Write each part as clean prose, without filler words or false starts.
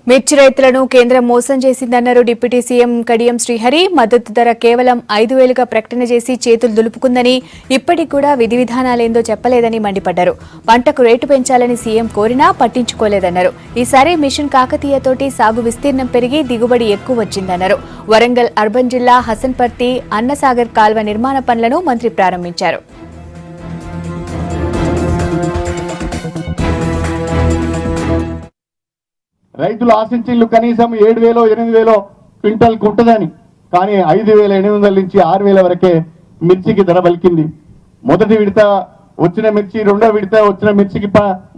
మిర్చి రైతులను కేంద్రం మోసం చేసిందన్నారు డిప్యూటీ సీఎం కడియం శ్రీహరి. మద్దతు ధర కేవలం 5,000గా ప్రకటన చేసి చేతులు దులుపుకుందని, ఇప్పటికి కూడా విధి విధానాలేందో చెప్పలేదని మండిపడ్డారు. పంటకు రేటు పెంచాలని సీఎం కోరినా పట్టించుకోలేదన్నారు. ఈసారి మిషన్ కాకతీయతోటి సాగు విస్తీర్ణం పెరిగి దిగుబడి ఎక్కువ వచ్చిందన్నారు. వరంగల్ అర్బన్ జిల్లా హసన్పర్తి అన్నసాగర్ కాల్వ నిర్మాణ పనులను మంత్రి ప్రారంభించారు. రైతులు ఆశించిల్లు కనీసం 7,000 8,000 క్వింటల్కి ఉంటుందని, కానీ 5,800 నుంచి 6,000 వరకే మిర్చికి ధర పలికింది. మొదటి విడత వచ్చిన మిర్చి, రెండో విడత వచ్చిన మిర్చికి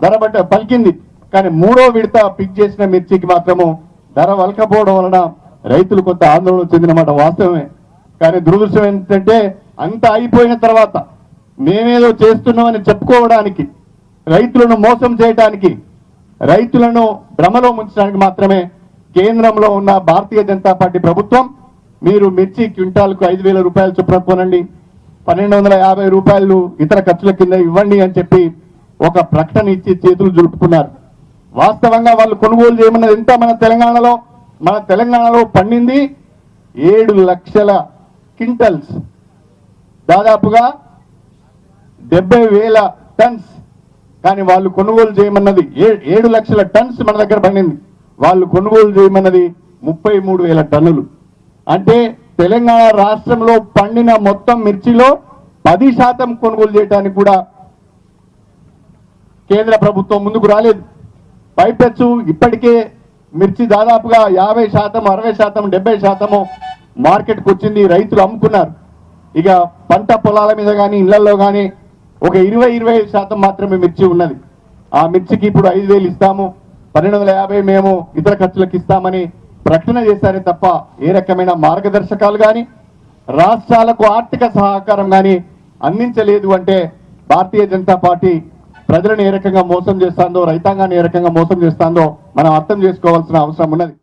ధర పలికింది, కానీ మూడో విడత పిక్ చేసిన మిర్చికి మాత్రము ధర వలకపోవడం వలన రైతులు కొంత ఆందోళన చెందినమాట వాస్తవమే. కానీ దురదృష్టం ఏంటంటే అంత అయిపోయిన తర్వాత మేమేదో చేస్తున్నామని చెప్పుకోవడానికి, రైతులను మోసం చేయడానికి, రైతులను భ్రమలో ముంచడానికి మాత్రమే కేంద్రంలో ఉన్న భారతీయ జనతా పార్టీ ప్రభుత్వం మీరు మిర్చి క్వింటాల్కు 5,000 రూపాయలు చొప్పున కొనండి, 1,250 రూపాయలు ఇతర ఖర్చుల కింద ఇవ్వండి అని చెప్పి ఒక ప్రకటన ఇచ్చి చేతులు జరుపుకున్నారు. వాస్తవంగా వాళ్ళు కొనుగోలు చేయమన్నది ఎంత? మన తెలంగాణలో పండింది 7 లక్షల క్వింటల్స్, దాదాపుగా 70,000 టన్స్. కానీ వాళ్ళు కొనుగోలు చేయమన్నది 7 లక్షల టన్స్ మన దగ్గర పండింది. వాళ్ళు కొనుగోలు చేయమన్నది 33,000 టన్నులు. అంటే తెలంగాణ రాష్ట్రంలో పండిన మొత్తం మిర్చిలో 10% కొనుగోలు చేయడానికి కూడా కేంద్ర ప్రభుత్వం ముందుకు రాలేదు. పైపెచ్చు ఇప్పటికే మిర్చి దాదాపుగా 50%, 60%, 70% మార్కెట్కి వచ్చింది, రైతులు అమ్ముకున్నారు. ఇక పంట పొలాల మీద కానీ ఇళ్లలో కానీ ఒక 20-25% మాత్రమే మిర్చి ఉన్నది. ఆ మిర్చికి ఇప్పుడు 5,000 ఇస్తాము, 1,250 మేము ఇతర ఖర్చులకు ఇస్తామని ప్రకటన చేశారే తప్ప ఏ రకమైన మార్గదర్శకాలు కానీ రాష్ట్రాలకు ఆర్థిక సహకారం కానీ అందించలేదు. అంటే భారతీయ జనతా పార్టీ ప్రజలను ఏ రకంగా మోసం చేస్తుందో, రైతాంగాన్ని ఏ రకంగా మోసం చేస్తుందో మనం అర్థం చేసుకోవాల్సిన అవసరం ఉన్నది.